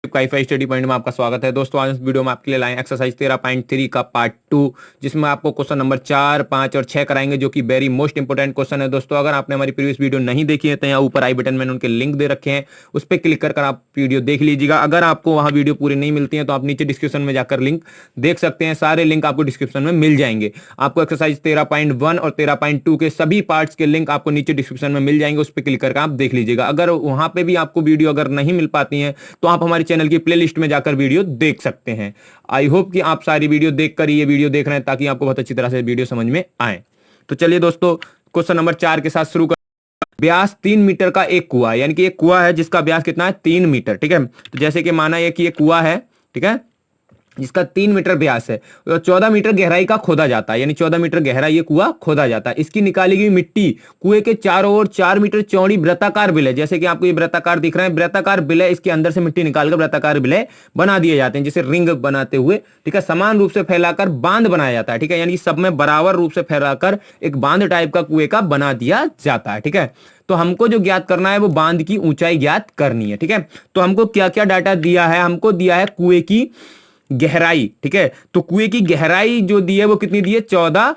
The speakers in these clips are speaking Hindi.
वाईफाई स्टडी पॉइंट में आपका स्वागत है दोस्तों। आज इस वीडियो में आपके लिए लाए एक्सरसाइज 13.3 का पार्ट 2, जिसमें आपको क्वेश्चन नंबर 4, 5 और 6 कराएंगे, जो कि वेरी मोस्ट इंपोर्टेंट क्वेश्चन है दोस्तों। अगर आपने हमारी प्रीवियस वीडियो नहीं देखी है तो यहाँ ऊपर आई बटन में उनके लिंक दे रखे हैं, उस पर क्लिक कर आप वीडियो देख लीजिएगा। अगर आपको वहाँ वीडियो पूरी नहीं मिलती है तो आप नीचे डिस्क्रिप्शन में जाकर लिंक देख सकते हैं। सारे लिंक आपको डिस्क्रिप्शन में मिल जाएंगे। आपको एक्सरसाइज 13.1 और 13.2 के सभी पार्ट्स के लिंक आपको नीचे डिस्क्रिप्शन में मिल जाएंगे, उस पर क्लिक करके आप देख लीजिएगा। अगर वहां पे भी आपको वीडियो अगर नहीं मिल पाती है तो आप हमारे चैनल की प्लेलिस्ट में जाकर वीडियो देख सकते हैं। आई होप कि आप सारी वीडियो देखकर ये वीडियो देख रहे हैं ताकि आपको बहुत अच्छी तरह से वीडियो समझ में आए। तो चलिए दोस्तों, क्वेश्चन नंबर 4 के साथ शुरू कर। व्यास 3 मीटर का एक कुआं, यानी कि एक कुआं है जिसका व्यास कितना है 3 मीटर। ठीक है, तो जैसे कि माना है कि ये कुआं है, ठीक है, जिसका 3 मीटर व्यास है, तो 14 मीटर गहराई का खोदा जाता है, यानी 14 मीटर गहरा ये कुआं खोदा जाता है। इसकी निकाली गई मिट्टी कुएं के चारों ओर 4 मीटर चौड़ी वृत्ताकार बिले, जैसे कि आपको ये वृत्ताकार दिख रहा है, वृत्ताकार बिले, इसके अंदर से मिट्टी निकालकर वृत्ताकार बिले बना दिए जाते हैं, जैसे रिंग बनाते हुए, ठीक है, समान रूप से फैलाकर बांध बनाया जाता है। ठीक है, यानी सब में बराबर रूप से फैलाकर एक बांध टाइप का कुएं का बना दिया जाता है। ठीक है, तो हमको जो ज्ञात करना है वो बांध की ऊंचाई ज्ञात करनी है। ठीक है, तो हमको क्या क्या डाटा दिया है, हमको दिया है कुएं की गहराई। ठीक है, तो कुएं की गहराई जो दी है वो कितनी दी है 14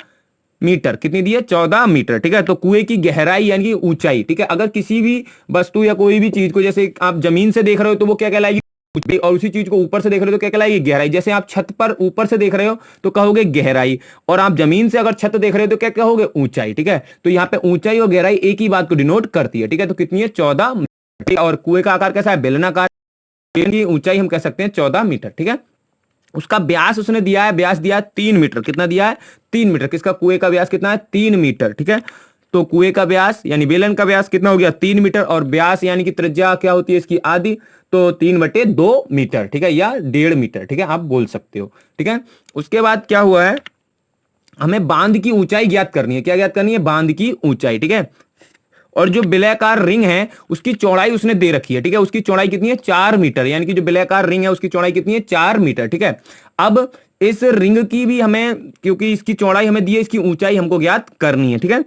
मीटर। कितनी दी है 14 मीटर। ठीक है, तो कुएं की गहराई यानी कि ऊंचाई। ठीक है, अगर किसी भी वस्तु या कोई भी चीज को, जैसे आप जमीन से देख रहे हो तो वो क्या कहलाएगी ऊंचाई, और उसी चीज को ऊपर से देख रहे हो तो क्या कहलाएगी गहराई। जैसे आप छत पर ऊपर से देख रहे हो तो कहोगे गहराई, और आप जमीन से अगर छत देख रहे हो तो क्या कहोगे ऊंचाई। ठीक है, तो यहाँ पे ऊंचाई और गहराई एक ही बात को डिनोट करती है। ठीक है, तो कितनी है 14 मीटर। और कुएं का आकार कैसा है बेलनाकार, की ऊंचाई हम कह सकते हैं 14 मीटर। ठीक है, उसका व्यास उसने दिया है, व्यास दिया है 3 मीटर। कितना दिया है 3 मीटर। किसका कुएं का व्यास कितना है 3 मीटर। ठीक है, तो कुएं का व्यास यानी बेलन का व्यास कितना हो गया 3 मीटर, और व्यास यानी कि त्रिज्या क्या होती है इसकी आधी, तो 3/2 मीटर। ठीक है, या 1.5 मीटर। ठीक है, आप बोल सकते हो। ठीक है, उसके बाद क्या हुआ है, हमें बांध की ऊंचाई ज्ञात करनी है। क्या ज्ञात करनी है, बांध की ऊंचाई। ठीक है, और जो बिलाकार रिंग है उसकी चौड़ाई उसने दे रखी है। ठीक है, उसकी चौड़ाई कितनी है 4 मीटर, यानी कि जो बिलाकार रिंग है उसकी चौड़ाई कितनी है 4 मीटर। ठीक है, अब इस रिंग की भी हमें, क्योंकि इसकी चौड़ाई हमें दी है, इसकी ऊंचाई हमको ज्ञात करनी है। ठीक है,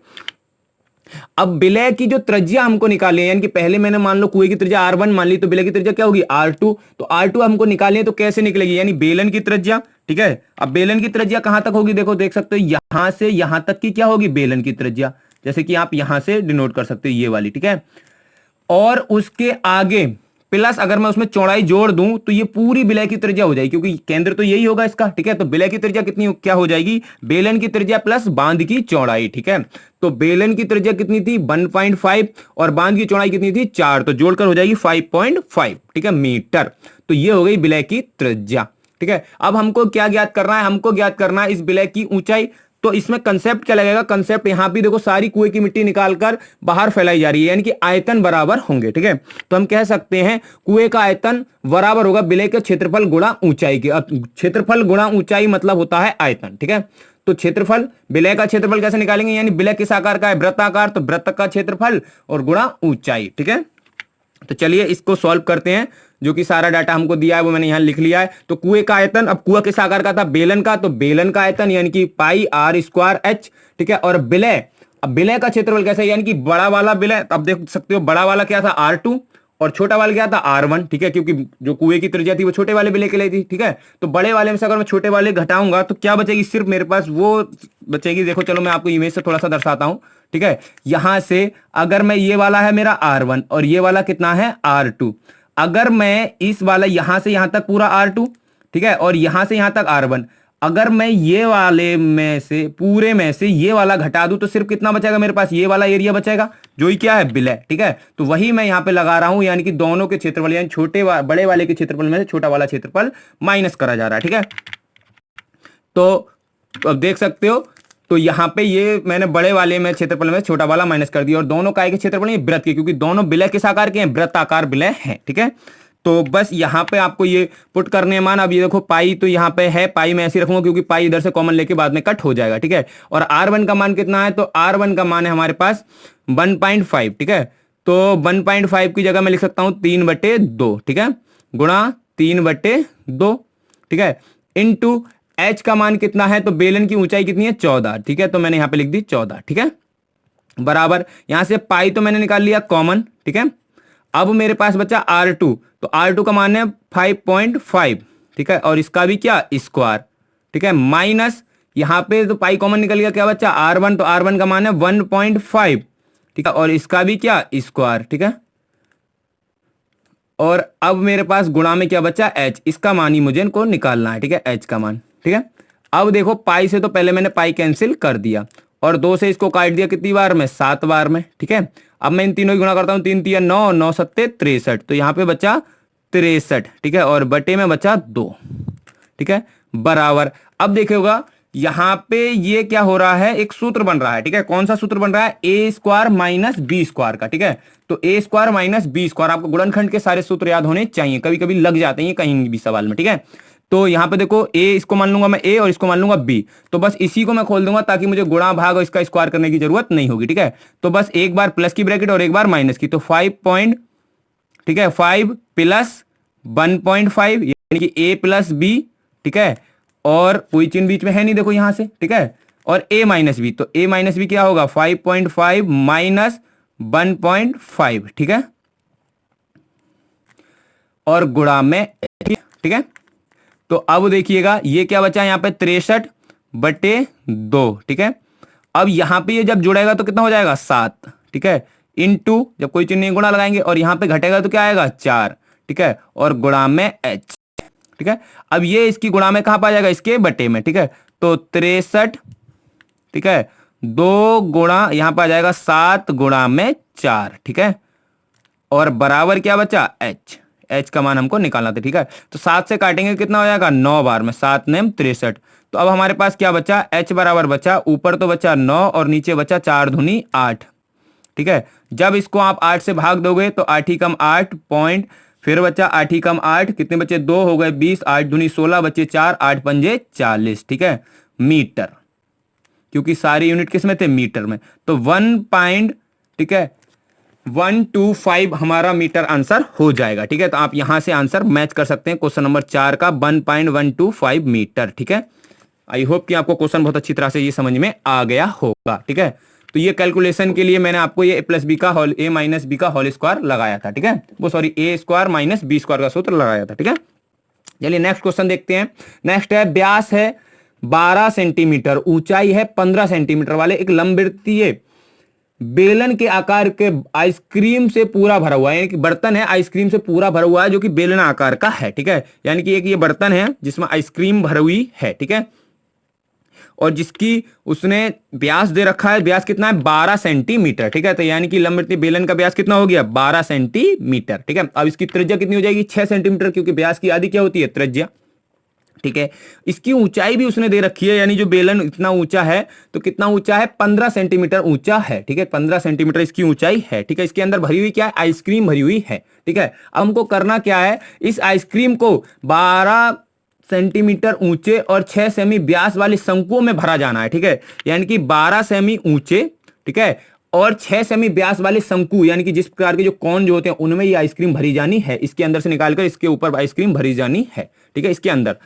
अब विलय की जो त्रिज्या हमको निकाली है, यानी कि पहले मैंने मान लो कुएं की त्रिज्या R1 मान ली, तो विलय की त्रिज्या क्या होगी R2। तो R2 हमको निकालनी है, तो कैसे निकलेगी, यानी बेलन की त्रिज्या। ठीक है, अब बेलन की त्रिज्या कहां तक होगी, देखो देख सकते हो, यहां से यहां तक की क्या होगी बेलन की त्रिज्या, जैसे कि आप यहां से डिनोट कर सकते हो ये वाली। ठीक है, और उसके आगे प्लस अगर मैं उसमें चौड़ाई जोड़ दूं तो ये पूरी विलय की त्रिज्या हो जाएगी, क्योंकि केंद्र तो यही होगा इसका। ठीक है, तो विलय की त्रिज्या कितनी क्या हो जाएगी, बेलन की त्रिज्या प्लस बांध की चौड़ाई। ठीक है, तो बेलन की त्रिज्या कितनी थी 1.5 और बांध की चौड़ाई कितनी थी 4, तो जोड़कर हो जाएगी 5.5। ठीक है, मीटर। तो ये हो गई विलय की त्रिज्या। ठीक है, अब हमको क्या ज्ञात करना है, हमको ज्ञात करना है इस विलय की ऊंचाई। तो इसमें कंसेप्ट क्या लगेगा, कंसेप्ट यहां भी देखो, सारी कुएं की मिट्टी निकालकर बाहर फैलाई जा रही है, यानी कि आयतन बराबर होंगे। ठीक है, तो हम कह सकते हैं कुएं का आयतन बराबर होगा विलय के क्षेत्रफल गुणा ऊंचाई के। अब क्षेत्रफल गुणा ऊंचाई मतलब होता है आयतन। ठीक है, तो क्षेत्रफल, विलय का क्षेत्रफल कैसे निकालेंगे, यानी विलय किस आकार का है वृत्ताकार, तो वृत्त का क्षेत्रफल और गुणा ऊंचाई। ठीक है, तो चलिए इसको सॉल्व करते हैं। जो कि सारा डाटा हमको दिया है वो मैंने यहां लिख लिया है। तो कुएं का आयतन, अब कुआं किस आकार का था बेलन का, तो बेलन का आयतन यानी कि πr²h। ठीक है, और विलय, अब विलय का क्षेत्रफल कैसे, यानी कि बड़ा वाला विलय, अब देख सकते हो बड़ा वाला क्या था R2 और छोटा वाला क्या था R1। ठीक है, क्योंकि जो कुएं की त्रिज्या थी वो छोटे वाले विलय के लिए थी। ठीक है, तो बड़े वाले में से अगर मैं छोटे वाले घटाऊंगा तो क्या बचेगी, सिर्फ मेरे पास वो बचेगी। देखो चलो मैं आपको इमेज से थोड़ा सा दर्शाता हूं। ठीक है, यहां से अगर मैं, ये वाला है मेरा R1 और ये वाला कितना है R2, अगर मैं इस वाला यहां से यहां तक पूरा R2, ठीक है, और यहां से यहां तक R1, अगर मैं ये वाले में से, पूरे में से ये वाला घटा दूं तो सिर्फ कितना बचेगा मेरे पास, ये वाला एरिया बचेगा, जो ही क्या है विलय। ठीक है, तो वही मैं यहां पे लगा रहा हूं, यानी कि दोनों के क्षेत्रफल, यानी बड़े वाले के क्षेत्रफल में से छोटा वाला क्षेत्रफल माइनस करा जा रहा है। ठीक है, तो अब देख सकते हो, तो यहां पे ये मैंने बड़े वाले में क्षेत्रफल में छोटा वाला माइनस कर दिया, और दोनों काय के क्षेत्रफल ये वृत्त के, क्योंकि दोनों विलय किस आकार के हैं वृत्ताकार विलय हैं। ठीक है, तो बस यहां पे आपको ये पुट करने मान। अब ये देखो पाई तो यहां पे है, पाई मैं ऐसे रखूंगा क्योंकि पाई इधर से कॉमन लेके बाद में कट हो जाएगा। ठीक है, और R1 का मान कितना है, तो R1 का मान है हमारे पास 1.5। ठीक है, तो 1.5 की जगह मैं लिख सकता हूं 3/2। ठीक है, गुणा 3/2। ठीक है, इनटू H का मान कितना है, तो बेलन की ऊंचाई कितनी है 14। ठीक है, तो मैंने यहां पे लिख दी 14। ठीक है, बराबर, यहां से पाई तो मैंने निकाल लिया कॉमन। ठीक है, अब मेरे पास बचा R2, तो R2 का मान है 5.5, ठीक है, और इसका भी क्या स्क्वायर, ठीक है, माइनस यहां पे तो पाई कॉमन निकल गया, क्या बचा R1, तो R1 का मान है 1.5, ठीक है, और इसका भी क्या स्क्वायर, ठीक है, और अब मेरे पास गुणा में क्या बचा h, इसका मान ही मुझे इनको निकालना है, ठीक है, h का मान, ठीक है। अब देखो पाई से तो पहले मैंने पाई कैंसिल कर दिया और 2 से इसको काट दिया कितनी बार में, 7 बार में, ठीक है। अब मैं इन तीनों की गुणा करता हूं, 3 3 9, 9 7 63, तो यहां पे बचा 63, ठीक है, और बटे में बचा 2, ठीक है, बराबर। अब देखिएगा यहां पे ये क्या हो रहा है, एक सूत्र बन रहा है, ठीक है, कौन सा सूत्र बन रहा है, ए स्क्वायर माइनस बी स्क्वायर का, ठीक है। तो ए स्क्वायर माइनस बी स्क्वायर, आपको गुणनखंड के सारे सूत्र याद होने चाहिए, कभी कभी लग जाते हैं कहीं भी सवाल में, ठीक है। तो यहां पे देखो ए, इसको मान लूंगा मैं ए और इसको मान लूंगा बी, तो बस इसी को मैं खोल दूंगा ताकि मुझे गुणा भाग और इसका स्क्वायर करने की जरूरत नहीं होगी, ठीक है। तो बस एक बार प्लस की ब्रैकेट और एक बार माइनस की, तो 5 ठीक है, 5 प्लस 1.5 यानी कि ए प्लस बी, ठीक है, और कोई चिन्ह बीच में है नहीं देखो यहां से, ठीक है, और a माइनस बी, तो a माइनस बी क्या होगा 5.5 माइनस 1.5, ठीक है, और गुणा में, ठीक है। तो अब देखिएगा ये क्या बचा यहां पे 63/2, ठीक है। अब यहां पे ये जब जुड़ेगा तो कितना हो जाएगा 7, ठीक है, इनटू जब कोई चिन्ह नहीं गुणा लगाएंगे और यहां पे घटेगा तो क्या आएगा 4, ठीक है, और गुणा में h, ठीक है। अब ये इसकी गुणा में कहां पर आ जाएगा, इसके बटे में, ठीक है, तो 63, ठीक है, 2 गुणा यहां पर आ जाएगा 7 गुणा में 4, ठीक है, और बराबर क्या बचा h, h का मान हमको निकालना था, ठीक है। तो 7 से काटेंगे कितना हो जाएगा 9 बार में, 7 नेम 63, तो अब हमारे पास क्या बचा, h बराबर बचा, ऊपर तो बचा 9 और नीचे बचा 4 दूनी 8, ठीक है। जब इसको आप 8 से भाग दोगे तो 8 ही कम 8 पॉइंट, फिर बचा 8 ही कम 8, कितने बचे 2 हो गए 20, 8 दूनी 16 बचे 4, 8 पंजे 40, ठीक है, मीटर, क्योंकि सारी यूनिट किस में थे, मीटर में, तो 1 ठीक है 125 हमारा मीटर आंसर हो जाएगा, ठीक है। तो आप यहां से आंसर मैच कर सकते हैं क्वेश्चन नंबर 4 का 1.125 मीटर, ठीक है। आई होप कि आपको क्वेश्चन बहुत अच्छी तरह से ये समझ में आ गया होगा, ठीक है। तो ये कैलकुलेशन के लिए मैंने आपको ये a प्लस बी का होल, a माइनस बी का होल स्क्वायर लगाया था, ठीक है, वो sorry a square minus b square का सूत्र लगाया था, ठीक है। चलिए नेक्स्ट क्वेश्चन देखते हैं। नेक्स्ट है, व्यास है 12 सेंटीमीटर, ऊंचाई है 15 सेंटीमीटर वाले एक लंबवृत्तीय बेलन के आकार के आइसक्रीम से पूरा भरा हुआ है, यानी कि बर्तन है आइसक्रीम से पूरा भरा हुआ है जो कि बेलन आकार का है, ठीक है, यानी कि एक ये बर्तन है जिसमें आइसक्रीम भरी हुई है, ठीक है, और जिसकी उसने व्यास दे रखा है, व्यास कितना है 12 सेंटीमीटर, ठीक है, तो यानी कि लंबवृत्तीय बेलन का व्यास कितना हो गया 12 सेंटीमीटर, ठीक है। अब इसकी त्रिज्या कितनी हो जाएगी 6 सेंटीमीटर, क्योंकि व्यास की आधी क्या होती है त्रिज्या, ठीक है। इसकी ऊंचाई भी उसने दे रखी है, यानी जो बेलन इतना ऊंचा है तो कितना ऊंचा है 15 सेंटीमीटर ऊंचा है, ठीक है, 15 सेंटीमीटर इसकी ऊंचाई है, ठीक है। इसके अंदर भरी हुई क्या है, आइसक्रीम भरी हुई है, ठीक है। अब हमको करना क्या है, इस आइसक्रीम को 12 सेंटीमीटर ऊंचे और 6 सेमी व्यास वाले शंकुओं में भरा जाना है, ठीक है, यानी कि 12 सेमी ऊंचे, ठीक है, और 6 सेमी व्यास वाले शंकु, यानी कि जिस प्रकार के जो कौन जो होते हैं उनमें ये आइसक्रीम भरी जानी है, इसके अंदर से निकालकर इसके ऊपर आइसक्रीम भरी जानी है, ठीक है, इसके अंदर।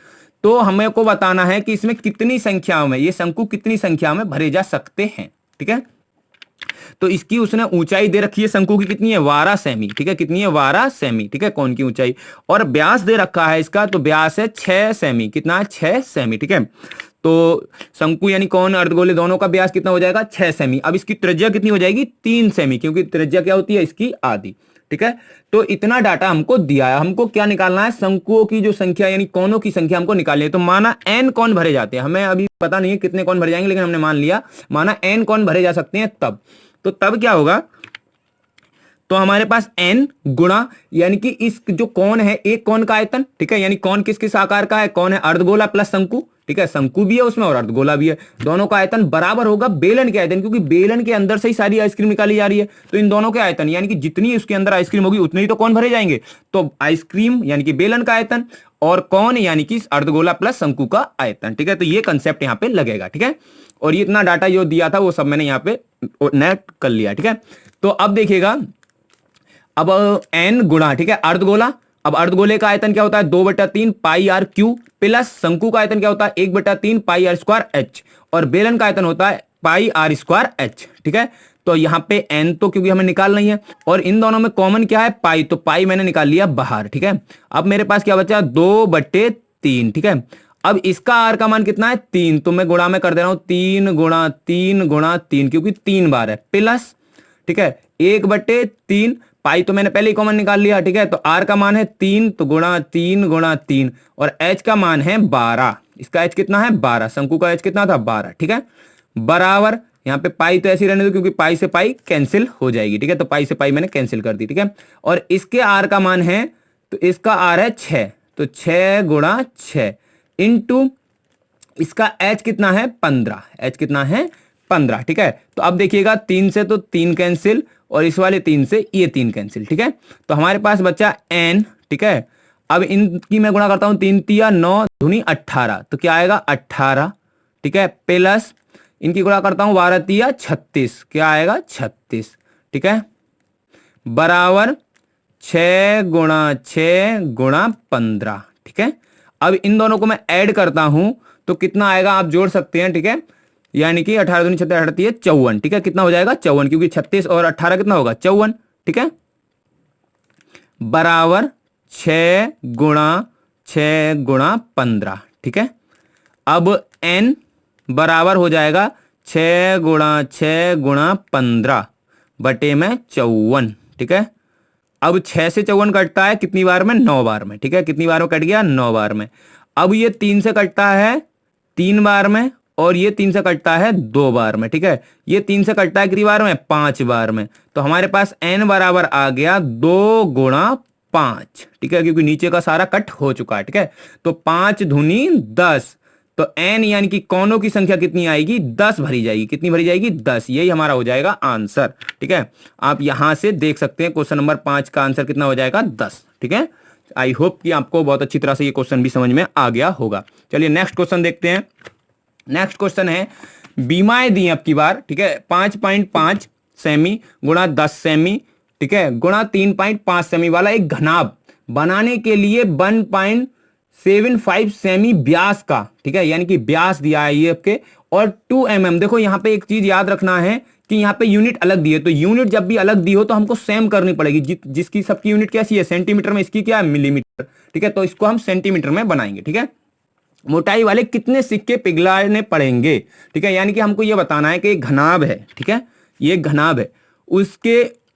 तो हमें को बताना है कि इसमें कितनी संख्याओं में ये शंकु कितनी संख्या में भरे जा सकते हैं, ठीक है। तो इसकी उसने ऊंचाई दे रखी है शंकु की कितनी है 12 सेमी, ठीक है, कितनी है 12 सेमी, ठीक है, कौन की ऊंचाई, और व्यास दे रखा है इसका, तो व्यास है 6 सेमी, कितना है 6 सेमी, ठीक है। तो शंकु यानी कौन अर्धगोले दोनों का व्यास कितना हो जाएगा 6 सेमी। अब इसकी त्रिज्या कितनी हो जाएगी 3 सेमी, क्योंकि त्रिज्या क्या होती है इसकी आधी, ठीक है। तो इतना डाटा हमको दिया है, हमको क्या निकालना है शंकुओं की जो संख्या यानी कोनों की संख्या हमको निकालनी है। तो माना n कौन भरे जाते हैं, हमें अभी पता नहीं है कितने कौन भरे जाएंगे, लेकिन हमने मान लिया माना n कौन भरे जा सकते हैं तब क्या होगा, तो हमारे पास n गुणा यानी कि इस जो कौन है एक कौन का आयतन, ठीक है, यानी कौन किस किस आकार का है, कौन है अर्धगोला प्लस शंकु, ठीक है, शंकु भी है उसमें और अर्धगोला भी है, दोनों का आयतन बराबर होगा बेलन के आयतन, क्योंकि बेलन के अंदर से ही सारी आइसक्रीम निकाली जा रही है, तो इन दोनों के आयतन यानी कि जितनी उसके अंदर आइसक्रीम होगी उतने ही तो कौन भरे जाएंगे, तो आइसक्रीम यानी कि बेलन का आयतन और कौन यानी कि अर्धगोला प्लस शंकु का आयतन, ठीक है। तो ये कंसेप्ट यहाँ पे लगेगा, ठीक है, और ये इतना डाटा जो दिया था वो सब मैंने यहाँ पे नेट कर लिया, ठीक है। तो अब देखिएगा, अब n गुणा, ठीक है, अर्धगोला, अब अर्धगोले का आयतन क्या होता है 2/3 पाई आर क्यू, प्लस शंकु का आयतन क्या होता है 1/3 पाई आर स्क्वायर एच, और बेलन का आयतन होता है पाई आर स्क्वायर एच, ठीक है। तो यहाँ पे n तो क्योंकि हमें निकाल नहीं है, और इन दोनों में कॉमन क्या है, पाई, तो पाई मैंने निकाल लिया बाहर। ठीक है, अब मेरे पास क्या बचा, 2/3। ठीक है, अब इसका आर का मान कितना है, 3, तो मैं गुणा में कर दे रहा हूं, 3 × 3 × 3 क्योंकि 3 बार है, प्लस, ठीक है, 1/3, पाई तो मैंने पहले ही कॉमन निकाल लिया। ठीक है, तो आर का मान है 3, तो गुणा 3 × 3, और एच का मान है 12। इसका एच कितना है, 12, शंकु का एच कितना था, 12। ठीक है, बराबर, यहाँ पे पाई तो ऐसी रहने दो क्योंकि पाई से पाई कैंसिल हो जाएगी। ठीक है, तो पाई से पाई मैंने कैंसिल कर दी। ठीक है, और इसके आर का मान है, तो इसका आर है 6, तो 6 × 6 इंटू इसका एच कितना है, 15, एच कितना है, 15। ठीक है, तो अब देखिएगा 3 से तो 3 कैंसिल, और इस वाले 3 से ये 3 कैंसिल। ठीक है, तो हमारे पास बचा n। ठीक है, अब इनकी मैं गुणा करता हूं, 3 × 9 दूनी 18, तो क्या आएगा, 18। ठीक है, प्लस इनकी गुणा करता हूं, 12 × 36, क्या आएगा, 36। ठीक है, बराबर 6 × 6 × 15। ठीक है, अब इन दोनों को मैं ऐड करता हूं तो कितना आएगा, आप जोड़ सकते हैं। ठीक है, यानी कि 18 दूनी 36, 38 54। ठीक है, कितना हो जाएगा, 54, क्योंकि 36 और 18 कितना होगा, 54। ठीक है, बराबर 6 × 6 × 15। ठीक है, अब n बराबर हो जाएगा 6 × 6 × 15 बटे में 54। ठीक है, अब 6 से 54 कटता है कितनी बार में, 9 बार में। ठीक है, कितनी बार में कट गया, 9 बार में। अब ये 3 से कटता है 3 बार में, और ये 3 से कटता है 2 बार में। ठीक है, ये 3 से कटता है कितनी बार में, 5 बार में। तो हमारे पास n बराबर आ गया 2 × 5। ठीक है, क्योंकि नीचे का सारा कट हो चुका है। ठीक है, तो 5 दूनी 10, तो n यानी कि कोनों की संख्या कितनी आएगी, 10 भरी जाएगी। कितनी भरी जाएगी, 10। यही हमारा हो जाएगा आंसर। ठीक है, आप यहां से देख सकते हैं क्वेश्चन नंबर 5 का आंसर कितना हो जाएगा, 10। ठीक है, आई होप कि आपको बहुत अच्छी तरह से ये क्वेश्चन भी समझ में आ गया होगा। चलिए नेक्स्ट क्वेश्चन देखते हैं। नेक्स्ट क्वेश्चन है, बीमाएं दी अब की बार। ठीक है, 5.5 सेमी गुणा 10 सेमी, ठीक है, गुणा 3.5 सेमी वाला एक घनाभ बनाने के लिए 1.75 सेमी व्यास का, ठीक है, यानी कि व्यास दिया है ये आपके, और 2 mm। देखो यहाँ पे एक चीज याद रखना है कि यहाँ पे यूनिट अलग दी है, तो यूनिट जब भी अलग दी हो तो हमको सेम करनी पड़ेगी। जिसकी सबकी यूनिट कैसी है, सेंटीमीटर में, इसकी क्या है, मिलीमीटर। ठीक है, तो इसको हम सेंटीमीटर में बनाएंगे। ठीक है, मोटाई वाले कितने सिक्के पिघलाने पड़ेंगे। ठीक है, यानी कि हमको ये बताना है कि एक घनाभ है। ठीक है, ये घनाभ है, उसके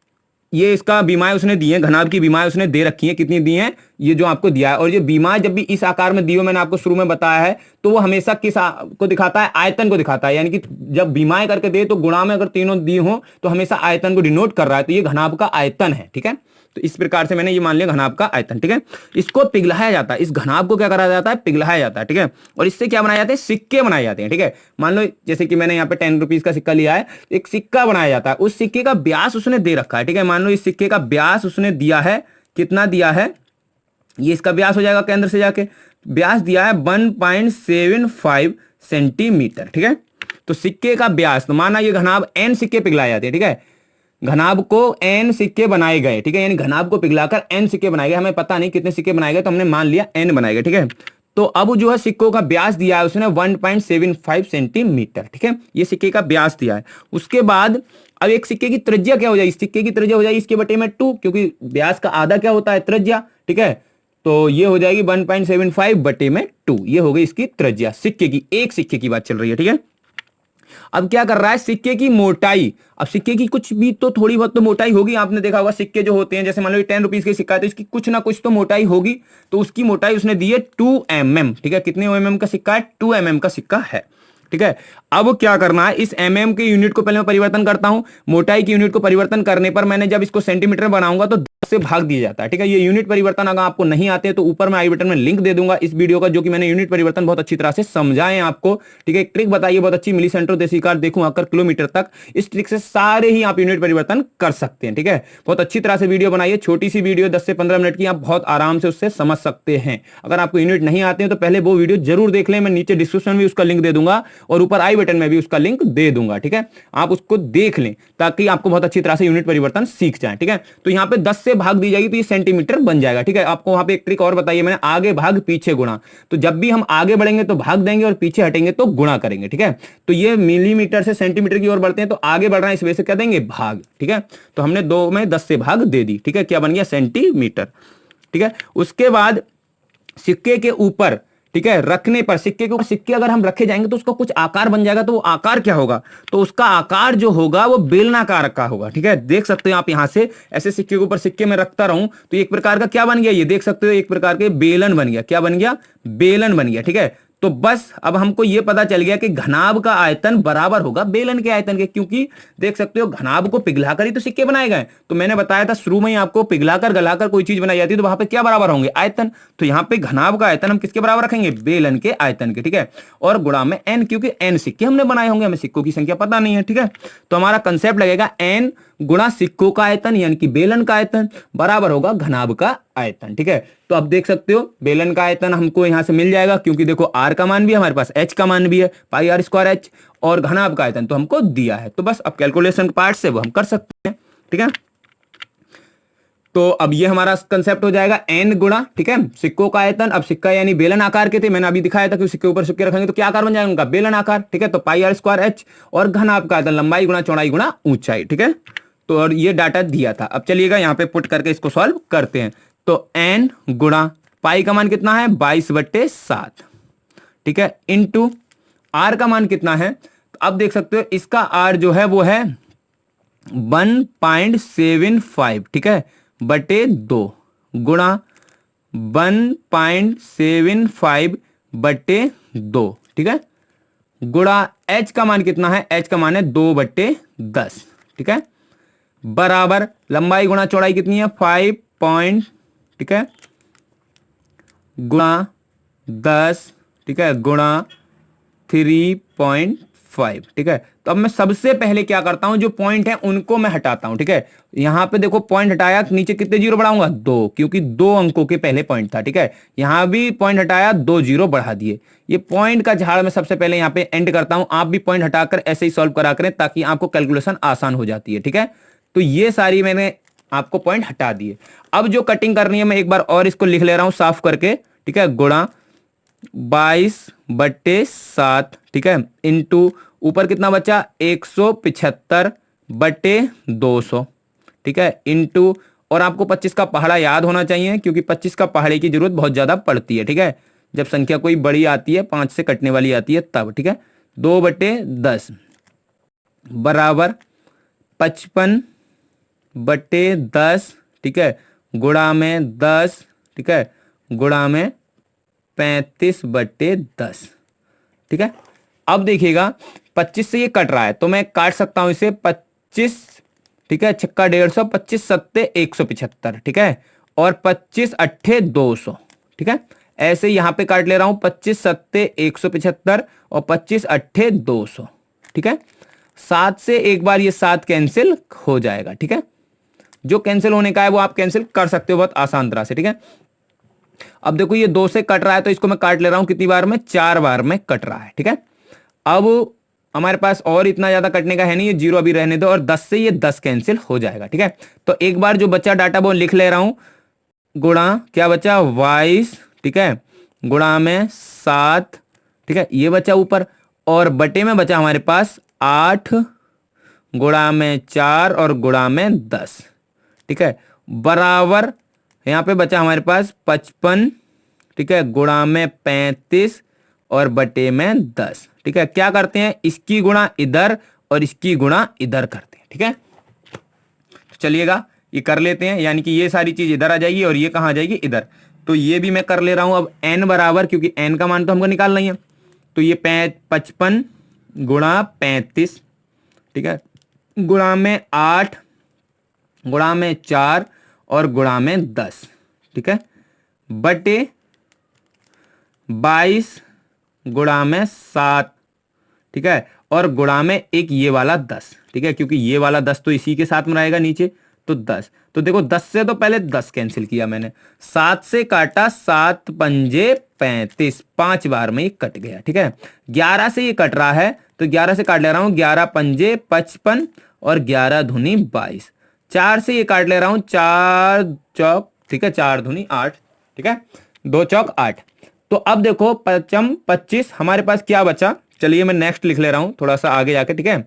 ये इसका बीमाएं उसने दी है, घनाभ की बीमाएं उसने दे रखी है। कितनी दी हैं, ये जो आपको दिया है। और ये बीमाएं जब भी इस आकार में दी हो, मैंने आपको शुरू में बताया है, तो वो हमेशा किस को दिखाता है, आयतन को दिखाता है। यानी कि जब बीमाएं करके दे तो गुणा में अगर तीनों दी हो तो हमेशा आयतन को डिनोट कर रहा है, तो ये घनाभ का आयतन है। ठीक है, तो इस प्रकार से मैंने ये मान लिया घनाभ का आयतन। ठीक है, इसको पिघलाया जाता है, इस घनाभ को क्या करा जाता है, पिघलाया जाता है। ठीक है, और इससे क्या बनाए जाते हैं, सिक्के बनाए जाते हैं। ठीक है, मान लो जैसे कि मैंने यहाँ पे 10 रुपीज का सिक्का लिया है, एक सिक्का बनाया जाता है, उस सिक्के का व्यास उसने दे रखा है। ठीक है, मान लो इस सिक्के का व्यास उसने दिया है, कितना दिया है, ये इसका व्यास हो जाएगा केंद्र से जाके, व्यास दिया है 1.75 सेंटीमीटर। ठीक है, तो सिक्के का व्यास, तो माना ये घनाभ n सिक्के पिघलाए जाते हैं। ठीक है, घनाभ को n सिक्के बनाए गए। ठीक है, यानी घनाभ को पिघलाकर n सिक्के बनाए गए, हमें पता नहीं कितने सिक्के बनाए गए, तो हमने मान लिया n बनाए गए। ठीक है, तो अब जो है सिक्कों का व्यास दिया है उसने 1.75 सेंटीमीटर। ठीक है, ये सिक्के का व्यास दिया है। उसके बाद अब एक सिक्के की त्रिज्या क्या हो जाएगी, सिक्के की त्रिज्या हो जाएगी इसके बटे में 2, क्योंकि व्यास का आधा क्या होता है, त्रिज्या। ठीक है, तो ये हो जाएगी 1.75 बटे में 2, ये हो गई इसकी त्रिज्या सिक्के की, एक सिक्के की बात चल रही है। ठीक है, अब क्या कर रहा है, सिक्के की मोटाई, अब सिक्के की कुछ भी तो थोड़ी बहुत तो मोटाई होगी। आपने देखा होगा सिक्के जो होते हैं, जैसे मान लो 10 रुपीज के सिक्का है तो इसकी कुछ ना कुछ तो मोटाई होगी, तो उसकी मोटाई उसने दी है 2 mm। ठीक है, कितने mm का सिक्का है, 2 mm का सिक्का है। ठीक है, अब क्या करना है, इस mm के यूनिट को पहले मैं परिवर्तन करता हूं, मोटाई की यूनिट को परिवर्तन करने पर मैंने जब इसको सेंटीमीटर में बनाऊंगा तो 10 से भाग दिया जाता है। ठीक है, ये यूनिट परिवर्तन अगर आपको नहीं आते हैं तो ऊपर मैं आई बटन में लिंक दे दूंगा इस वीडियो का, जो कि मैंने यूनिट परिवर्तन बहुत अच्छी तरह से समझाए आपको। ठीक है, एक ट्रिक बताइए बहुत अच्छी, मिली सेंटर देसी कार देखूं आकर किलोमीटर तक, इस ट्रिक से सारे ही आप यूनिट परिवर्तन कर सकते हैं। ठीक है, बहुत अच्छी तरह से वीडियो बनाइए, छोटी सी वीडियो 10 से 15 मिनट की, आप बहुत आराम से उससे समझ सकते हैं। अगर आपको यूनिट नहीं आते हैं तो पहले वो वीडियो जरूर देख लें, मैं नीचे डिस्क्रिप्शन में उसका लिंक दे दूंगा, और ऊपर आई बटन में भी उसका लिंक दे दूंगा, ठीक है। आप उसको देख लें ताकि आपको बहुत अच्छी तरह से यूनिट परिवर्तन सीख जाए, ठीक है। तो यहाँ पे 10 से भाग दी जाएगी तो ये सेंटीमीटर बन जाएगा, ठीक है। आपको वहां पे एक ट्रिक और बताइए मैंने, आगे भाग पीछे गुणा। तो जब भी हम आगे बढ़ेंगे तो भाग देंगे और पीछे हटेंगे तो गुणा करेंगे, ठीक है। तो ये मिलीमीटर से सेंटीमीटर की ओर बढ़ते हैं तो आगे बढ़ रहा है, इस वजह से क्या देंगे, भाग, ठीक है। तो हमने 2 में 10 से भाग दे दी, ठीक है। क्या बन गया, सेंटीमीटर, ठीक है। उसके बाद सिक्के के ऊपर, ठीक है, रखने पर सिक्के के ऊपर सिक्के अगर हम रखे जाएंगे तो उसका कुछ आकार बन जाएगा। तो वो आकार क्या होगा, तो उसका आकार जो होगा वो बेलनाकार का होगा, ठीक है। देख सकते हो आप यहां से ऐसे सिक्के के ऊपर सिक्के में रखता रहूं तो एक प्रकार का क्या बन गया, ये देख सकते हो एक प्रकार के बेलन बन गया। क्या बन गया, बेलन बन गया, ठीक है। तो बस अब हमको यह पता चल गया कि घनाभ का आयतन बराबर होगा बेलन के आयतन के, क्योंकि देख सकते हो घनाभ को पिघलाकर ही तो सिक्के बनाए गए। तो मैंने बताया था शुरू में ही आपको, पिघलाकर गलाकर कोई चीज बनाई जाती है तो वहां पे क्या बराबर होंगे, आयतन। तो यहाँ पे घनाभ का आयतन हम किसके बराबर रखेंगे, बेलन के आयतन के, ठीक है। और गुणा में n, क्योंकि n सिक्के हमने बनाए होंगे, हमें सिक्कों की संख्या पता नहीं है, ठीक है। तो हमारा कंसेप्ट लगेगा n गुणा सिक्कों का आयतन यानी कि बेलन का आयतन बराबर होगा घनाभ का आयतन, ठीक है। तो अब देख सकते हो बेलन का आयतन हमको यहां से मिल जाएगा, क्योंकि देखो r का मान भी है हमारे पास, h का मान भी है, पाई r स्क्वायर h, और घनाभ का आयतन तो हमको दिया है। तो बस अब कैलकुलेशन पार्ट से वो हम कर सकते हैं, ठीक है। तो अब ये हमारा कंसेप्ट हो जाएगा n गुणा, ठीक है, सिक्कों का आयतन। अब सिक्का यानी बेलन आकार के थे, मैंने अभी दिखाया था कि सिक्के ऊपर सिक्के रखेंगे तो क्या आकार बन जाएगा उनका, बेलन आकार, ठीक है। तो पाई r स्क्वायर h, और घनाभ का आयतन लंबाई गुणा चौड़ाई गुणा ऊंचाई, ठीक है। तो और ये डाटा दिया था। अब चलिएगा यहाँ पे पुट करके इसको सॉल्व करते हैं। तो n गुणा पाई का मान कितना है, 22/7, ठीक है, इंटू r का मान कितना है, तो अब देख सकते हो इसका r जो है वो है 1.75, ठीक है, बटे 2, गुणा 1.75 बटे 2, ठीक है, गुणा h का मान कितना है, h का मान है 2/10, ठीक है, बराबर लंबाई गुणा चौड़ाई कितनी है 5 पॉइंट, ठीक है, गुणा 10, ठीक है, गुणा 3.5, ठीक है। तो अब मैं सबसे पहले क्या करता हूं, जो पॉइंट है उनको मैं हटाता हूं, ठीक है। यहां पे देखो पॉइंट हटाया, नीचे कितने जीरो बढ़ाऊंगा, 2, क्योंकि 2 अंकों के पहले पॉइंट था, ठीक है। यहां भी पॉइंट हटाया, 2 जीरो बढ़ा दिए। ये पॉइंट का झाड़ मैं सबसे पहले यहां पे एंड करता हूं। आप भी पॉइंट हटाकर ऐसे ही सॉल्व करा करें ताकि आपको कैलकुलेशन आसान हो जाती है, ठीक है। तो ये सारी मैंने आपको पॉइंट हटा दिए। अब जो कटिंग करनी है मैं एक बार और इसको लिख ले रहा हूं साफ करके, ठीक है, गुणा 22/7, ठीक है, इंटू ऊपर कितना बचा 175/200, ठीक है, इंटू, और आपको 25 का पहाड़ा याद होना चाहिए क्योंकि 25 का पहाड़े की जरूरत बहुत ज्यादा पड़ती है, ठीक है, जब संख्या कोई बड़ी आती है 5 से कटने वाली आती है तब, ठीक है। 2/10 बराबर 55/10, ठीक है, गुणा में 10, ठीक है, गुणा में 35/10, ठीक है। अब देखिएगा 25 से ये कट रहा है तो मैं काट सकता हूं इसे 25, ठीक है, छक्का 150, 25 सत्ते 175, ठीक है, और 25 अट्ठे 200, ठीक है। ऐसे यहां पे काट ले रहा हूं 25 सत्ते 175 और 25 अट्ठे 200, ठीक है। 7 से एक बार ये 7 कैंसिल हो जाएगा, ठीक है। जो कैंसिल होने का है वो आप कैंसिल कर सकते हो बहुत आसान तरह से, ठीक है। अब देखो ये 2 से कट रहा है तो इसको मैं काट ले रहा हूं कितनी बार में, 4 बार में कट रहा है, ठीक है। अब हमारे पास और इतना ज्यादा कटने का है नहीं, ये 0 अभी रहने दो, और 10 से ये 10 कैंसिल हो जाएगा, ठीक है। तो एक बार जो बचा डाटा वो लिख ले रहा हूं, गुणा क्या बचा 22, ठीक है, गुणा में 7, ठीक है, ये बचा ऊपर, और बटे में बचा हमारे पास 8, गुणा में 4 और गुणा में 10, ठीक है, बराबर यहां पे बचा हमारे पास 55, ठीक है, गुणा में 35 और बटे में 10, ठीक है। क्या करते हैं, इसकी गुणा इधर और इसकी गुणा इधर करते हैं, ठीक है। तो चलिएगा ये कर लेते हैं, यानी कि ये सारी चीज इधर आ जाएगी और ये कहां आ जाएगी, इधर। तो ये भी मैं कर ले रहा हूं। अब n बराबर, क्योंकि n का मान तो हमको निकालना ही है, तो ये 55 गुणा 35, ठीक है, गुणा में 8, गुणा में 4 और गुणा में 10, ठीक है, बटे 22 गुणा में 7, ठीक है, और गुणा में एक ये वाला 10, ठीक है, क्योंकि ये वाला 10 तो इसी के साथ में रहेगा नीचे, तो 10। तो देखो 10 से तो पहले 10 कैंसिल किया मैंने, 7 से काटा, 7 पंजे 35, 5 बार में ये कट गया। ठीक है, 11 से ये कट रहा है तो 11 से काट ले रहा हूं, 11 पंजे 55 और 11 दूनी 22। 4 से ये काट ले रहा हूं, 4 चौक, ठीक है, 4 दूनी 8, ठीक है, 2 चौक 8। तो अब देखो 55 25, हमारे पास क्या बचा, चलिए मैं नेक्स्ट लिख ले रहा हूं थोड़ा सा आगे जाके। ठीक है,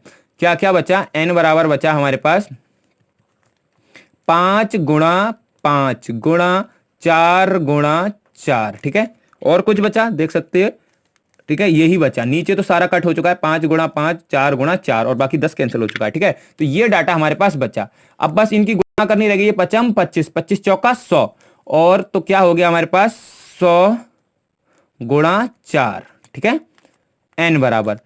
क्या क्या बचा, n बराबर बचा हमारे पास 5 गुणा 5 गुणा 4 गुणा 4। ठीक है, और कुछ बचा देख सकते हैं। ठीक है, यही बचा, नीचे तो सारा कट हो चुका है, 5 गुणा 5 4 गुणा 4 और बाकी 10 कैंसिल हो चुका है। ठीक है, तो ये डाटा हमारे पास बचा। अब बस इनकी गुणा करनी रहेगी, 55 25, 25 चौका 100, और तो क्या हो गया हमारे पास 100 गुणा 4। ठीक है, n बराबर,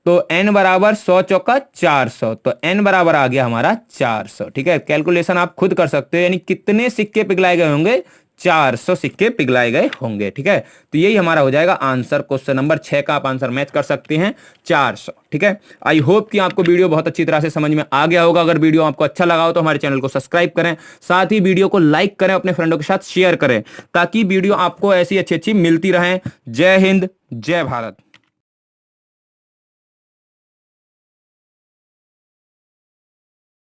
तो n बराबर 100 चौका 400, तो n बराबर आ गया हमारा 400। ठीक है, कैलकुलेशन आप खुद कर सकते हो, यानी कितने सिक्के पिघलाए गए होंगे, 400 सिक्के पिघलाए गए होंगे। ठीक है, तो यही हमारा हो जाएगा आंसर। क्वेश्चन नंबर 6 का आप आंसर मैच कर सकते हैं, 400। ठीक है, आई होप कि आपको वीडियो बहुत अच्छी तरह से समझ में आ गया होगा। अगर वीडियो आपको अच्छा लगा हो तो हमारे चैनल को सब्सक्राइब करें, साथ ही वीडियो को लाइक करें, अपने फ्रेंडों के साथ शेयर करें, ताकि वीडियो आपको ऐसी अच्छी अच्छी मिलती रहे। जय हिंद, जय भारत।